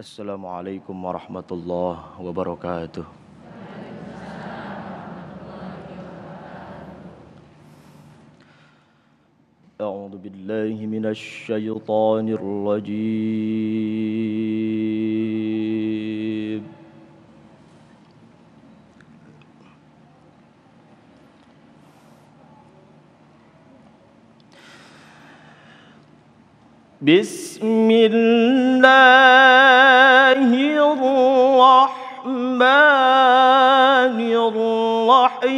Assalamualaikum warahmatullahi wabarakatuh. أعوذ بالله من الشيطان الرجيم. بسم الله الرحمن الرحيم.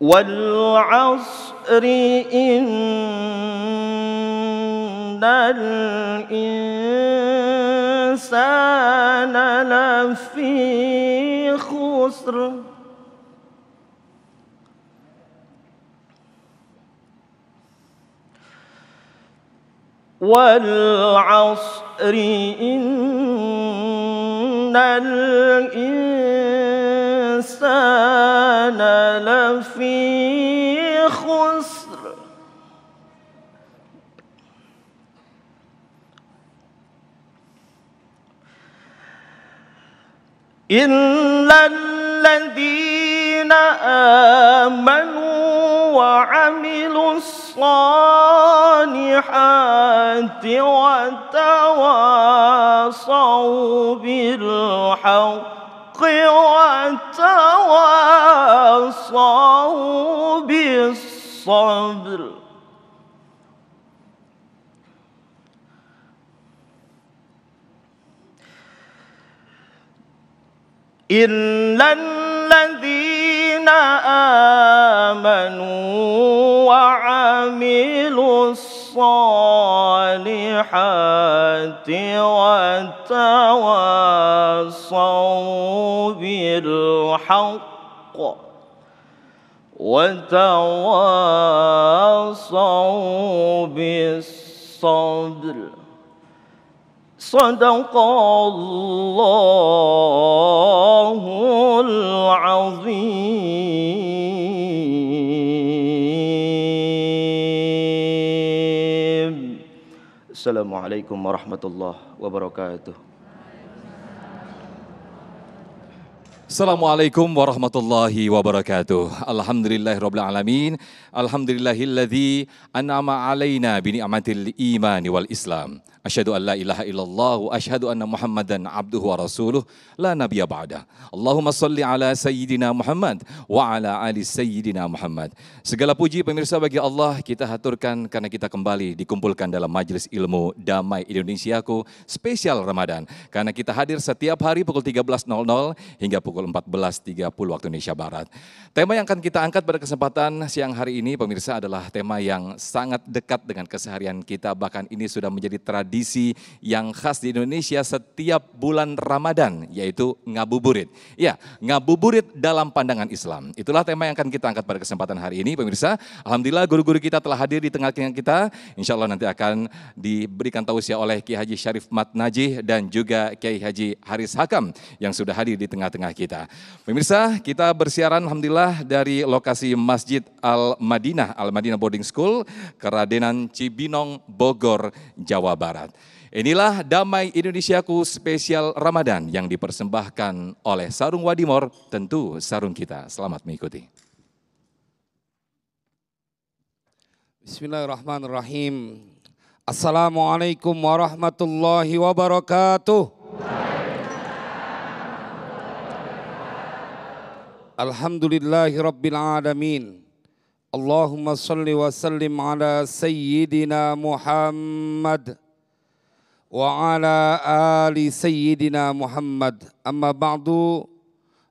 والعصر إن الإنسان لفي خسر والعصر إن الإنسان لفي خسر إلا الذين آمنوا وعملوا الصالحات وتواصوا بالحق وتواصوا بالصبر. إلا الذين آمنوا وعملوا الصالحات وتواصوا بالحق وتواصوا بالصبر. صدق الله العظيم. Assalamualaikum warahmatullahi wabarakatuh. Assalamualaikum warahmatullahi wabarakatuh. Alhamdulillahirabbil alamin. Alhamdulillahilladzi an'ama alaina bi ni'matil imani wal islam. Asyhadu an la ilaha illallah wa asyhadu anna Muhammadan abduhu wa rasuluh la nabiyya ba'da. Allahumma salli ala sayyidina Muhammad wa ala ali sayyidina Muhammad. Segala puji pemirsa bagi Allah kita haturkan karena kita kembali dikumpulkan dalam Majelis Ilmu Damai Indonesiaku spesial Ramadan. Karena kita hadir setiap hari pukul 13.00 hingga pukul 14.30 waktu Indonesia Barat. Tema yang akan kita angkat pada kesempatan siang hari ini pemirsa adalah tema yang sangat dekat dengan keseharian kita. Bahkan ini sudah menjadi tradisi yang khas di Indonesia setiap bulan Ramadan, yaitu ngabuburit. Ya, ngabuburit dalam pandangan Islam. Itulah tema yang akan kita angkat pada kesempatan hari ini pemirsa. Alhamdulillah guru-guru kita telah hadir di tengah-tengah kita. Insya Allah nanti akan diberikan tausiah oleh Kiai Haji Syarif Mat Najih dan juga Kiai Haji Haris Hakam yang sudah hadir di tengah-tengah kita. Pemirsa, kita bersiaran alhamdulillah dari lokasi Masjid Al-Madinah Boarding School, Keradenan Cibinong, Bogor, Jawa Barat. Inilah Damai Indonesiaku spesial Ramadan yang dipersembahkan oleh Sarung Wadimor, tentu sarung kita. Selamat mengikuti. Bismillahirrahmanirrahim. Assalamualaikum warahmatullahi wabarakatuh. Alhamdulillahi rabbil alamin. Allahumma salli wa sallim ala sayyidina Muhammad wa ala ali sayyidina Muhammad. Amma ba'du,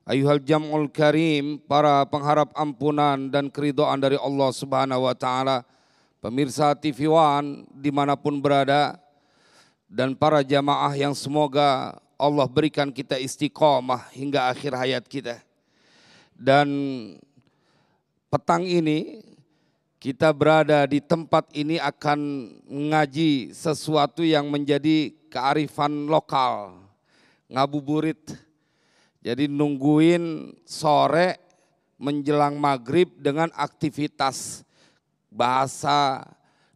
ayuhal jam'ul karim, para pengharap ampunan dan keridhaan dari Allah Subhanahu wa taala, pemirsa TV One dimanapun berada, dan para jamaah yang semoga Allah berikan kita istiqomah hingga akhir hayat kita. Dan petang ini kita berada di tempat ini akan mengaji sesuatu yang menjadi kearifan lokal, ngabuburit. Jadi nungguin sore menjelang maghrib dengan aktivitas bahasa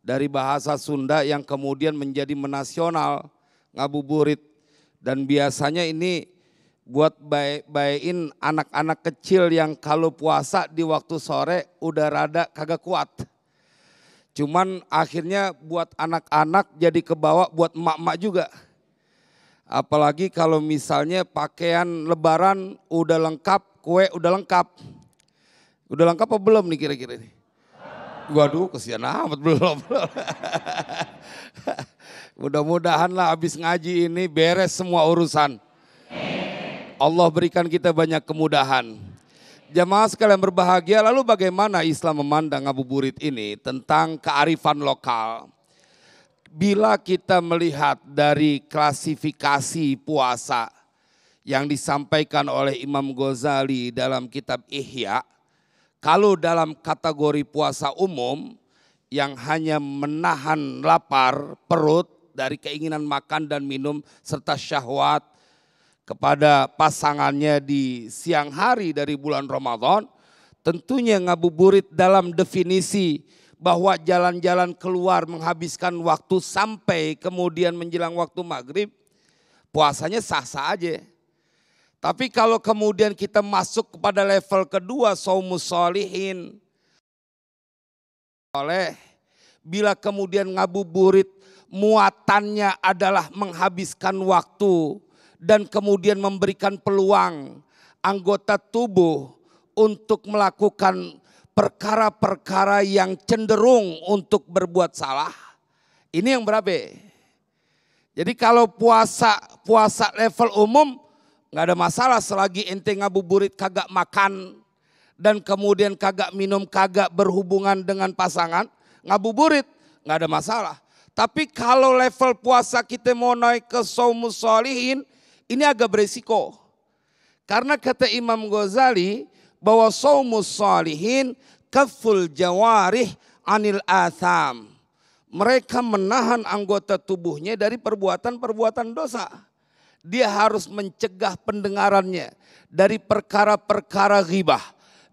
dari bahasa Sunda yang kemudian menjadi menasional, ngabuburit. Dan biasanya ini buat bayain anak-anak kecil yang kalau puasa di waktu sore udah rada kagak kuat. Cuman akhirnya buat anak-anak jadi kebawa buat emak-emak juga. Apalagi kalau misalnya pakaian lebaran udah lengkap, kue udah lengkap. Udah lengkap apa belum nih kira-kira nih? Waduh kesian amat belum. Mudah-mudahan lah habis ngaji ini beres semua urusan. Allah berikan kita banyak kemudahan. Jamaah sekalian berbahagia, lalu bagaimana Islam memandang ngabuburit ini tentang kearifan lokal? Bila kita melihat dari klasifikasi puasa yang disampaikan oleh Imam Ghazali dalam kitab Ihya, kalau dalam kategori puasa umum yang hanya menahan lapar perut dari keinginan makan dan minum serta syahwat kepada pasangannya di siang hari dari bulan Ramadan, tentunya ngabuburit dalam definisi bahwa jalan-jalan keluar menghabiskan waktu sampai kemudian menjelang waktu maghrib, puasanya sah-sah aja. Tapi kalau kemudian kita masuk kepada level kedua, shaumus sholihin, bila kemudian ngabuburit muatannya adalah menghabiskan waktu dan kemudian memberikan peluang anggota tubuh untuk melakukan perkara-perkara yang cenderung untuk berbuat salah. Ini yang berapa? Jadi kalau puasa level umum nggak ada masalah selagi ente ngabuburit kagak makan dan kemudian kagak minum, kagak berhubungan dengan pasangan, ngabuburit nggak ada masalah. Tapi kalau level puasa kita mau naik ke shaumus sholihin, ini agak beresiko. Karena kata Imam Ghazali bahwa shaumus sholihin kaful jawarih anil atham. Mereka menahan anggota tubuhnya dari perbuatan-perbuatan dosa. Dia harus mencegah pendengarannya dari perkara-perkara ghibah.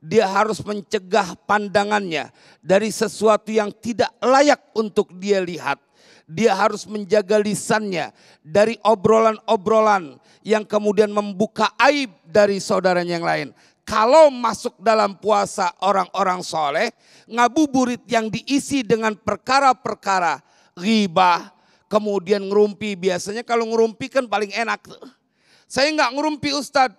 Dia harus mencegah pandangannya dari sesuatu yang tidak layak untuk dia lihat. Dia harus menjaga lisannya dari obrolan-obrolan yang kemudian membuka aib dari saudaranya yang lain. Kalau masuk dalam puasa orang-orang soleh, ngabuburit yang diisi dengan perkara-perkara ghibah, kemudian ngerumpi. Biasanya kalau ngerumpi kan paling enak. Saya nggak ngerumpi Ustadz,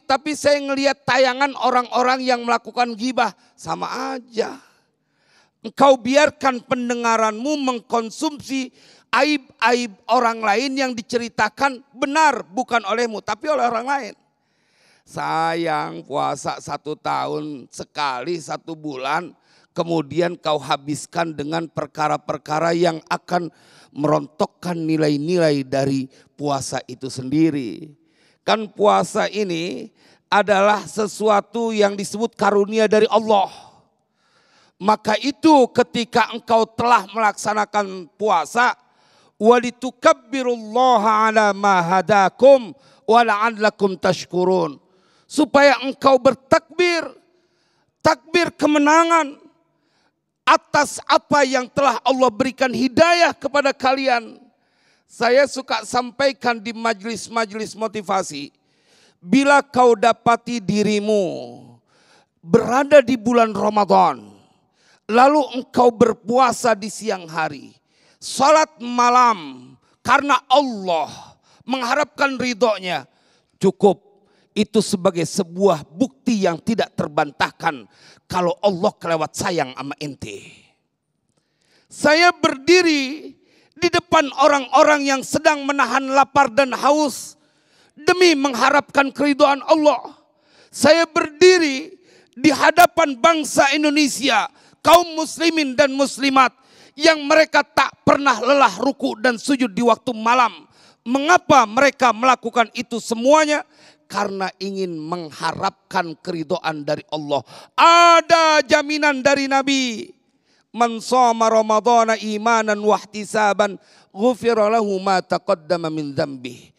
tapi saya ngelihat tayangan orang-orang yang melakukan ghibah, sama aja. Engkau biarkan pendengaranmu mengkonsumsi aib-aib orang lain yang diceritakan benar bukan olehmu tapi oleh orang lain. Sayang puasa 1 tahun sekali 1 bulan kemudian kau habiskan dengan perkara-perkara yang akan merontokkan nilai-nilai dari puasa itu sendiri. Kan puasa ini adalah sesuatu yang disebut karunia dari Allah. Maka itu ketika engkau telah melaksanakan puasa, walitukabbirullaha ala ma hadakum wa la'allakum tashkurun. Supaya engkau bertakbir, takbir kemenangan atas apa yang telah Allah berikan hidayah kepada kalian. Saya suka sampaikan di majelis-majelis motivasi, bila kau dapati dirimu berada di bulan Ramadan, lalu engkau berpuasa di siang hari, salat malam karena Allah mengharapkan ridhonya, cukup. Itu sebagai sebuah bukti yang tidak terbantahkan kalau Allah kelewat sayang sama ente. Saya berdiri di depan orang-orang yang sedang menahan lapar dan haus demi mengharapkan keridhaan Allah. Saya berdiri di hadapan bangsa Indonesia, kaum muslimin dan muslimat yang mereka tak pernah lelah ruku dan sujud di waktu malam. Mengapa mereka melakukan itu semuanya? Karena ingin mengharapkan keridhaan dari Allah. Ada jaminan dari Nabi. Man shoma ramadhana imanan wahtisaban ghufira lahu ma taqaddama min dzambi.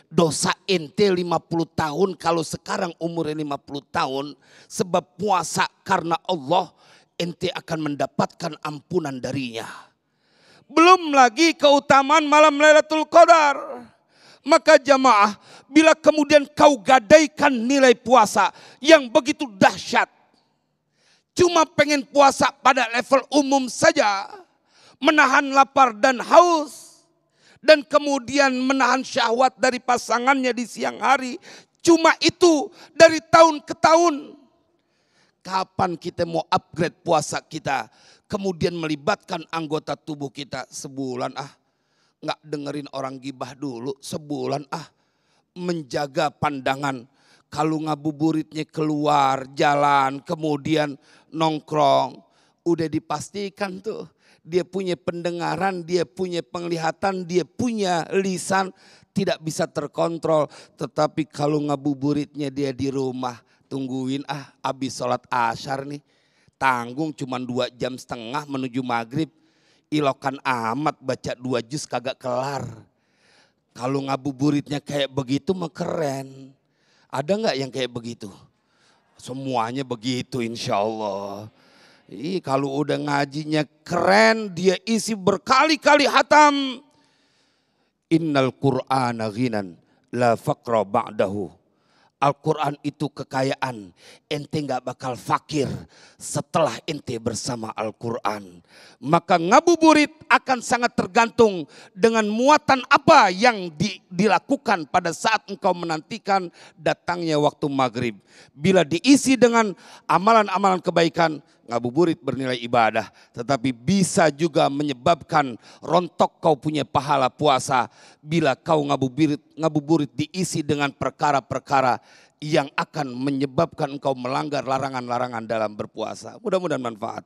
Dosa ente 50 tahun kalau sekarang umurnya 50 tahun sebab puasa karena Allah, ente akan mendapatkan ampunan darinya. Belum lagi keutamaan malam Lailatul Qadar. Maka jamaah, bila kemudian kau gadaikan nilai puasa yang begitu dahsyat, cuma pengen puasa pada level umum saja, menahan lapar dan haus, dan kemudian menahan syahwat dari pasangannya di siang hari, cuma itu dari tahun ke tahun. Kapan kita mau upgrade puasa kita, kemudian melibatkan anggota tubuh kita? Sebulan nggak dengerin orang gibah dulu, sebulan menjaga pandangan. Kalau ngabuburitnya keluar jalan, kemudian nongkrong, udah dipastikan tuh dia punya pendengaran, dia punya penglihatan, dia punya lisan, tidak bisa terkontrol. Tetapi kalau ngabuburitnya dia di rumah, tungguin habis sholat asyar nih, tanggung cuma 2,5 jam menuju maghrib, ilokan amat baca 2 juz kagak kelar. Kalau ngabuburitnya kayak begitu mah keren. Ada nggak yang kayak begitu? Semuanya begitu insya Allah. Kalau udah ngajinya keren, dia isi berkali-kali hatam. Innal Qur'ana ghinan la faqra ba'dahu. Al-Quran itu kekayaan, ente gak bakal fakir setelah ente bersama Al-Quran. Maka ngabuburit akan sangat tergantung dengan muatan apa yang dilakukan pada saat engkau menantikan datangnya waktu maghrib. Bila diisi dengan amalan-amalan kebaikan, ngabuburit bernilai ibadah, tetapi bisa juga menyebabkan rontok kau punya pahala puasa bila kau ngabuburit diisi dengan perkara-perkara yang akan menyebabkan engkau melanggar larangan-larangan dalam berpuasa. Mudah-mudahan manfaat.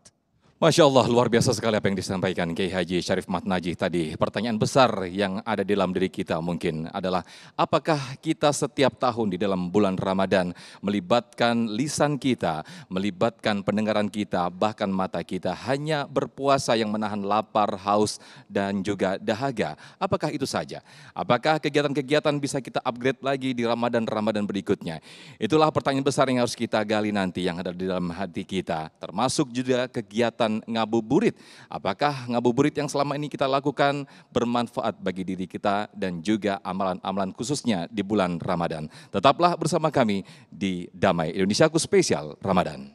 Masya Allah, luar biasa sekali apa yang disampaikan Kiai Haji Syarif Mat Najih tadi. Pertanyaan besar yang ada di dalam diri kita mungkin adalah, apakah kita setiap tahun di dalam bulan Ramadan melibatkan lisan kita, melibatkan pendengaran kita, bahkan mata kita hanya berpuasa yang menahan lapar, haus, dan juga dahaga? Apakah itu saja? Apakah kegiatan-kegiatan bisa kita upgrade lagi di Ramadan-Ramadan berikutnya? Itulah pertanyaan besar yang harus kita gali nanti yang ada di dalam hati kita, termasuk juga kegiatan ngabuburit. Apakah ngabuburit yang selama ini kita lakukan bermanfaat bagi diri kita dan juga amalan-amalan khususnya di bulan Ramadan? Tetaplah bersama kami di Damai Indonesiaku Spesial Ramadan.